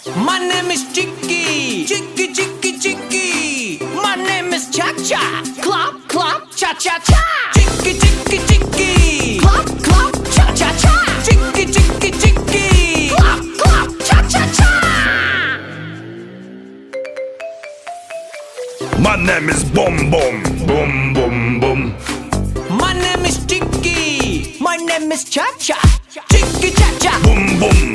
My name is Chicky, Chicky, Chicky, Chicky. My name is Cha-Cha, Clop, Clop, Cha-Cha-Cha. Chicky, Chicky, Chicky, Clop, Clop, Cha-Cha-Cha. Chicky, Chicky, Chicky, Clop, Clop, Cha-Cha-Cha. My name is Boom Boom, Boom Boom Boom. My name is Chicky, my name is Cha-Cha, Chicky, Cha-Cha. Boom Boom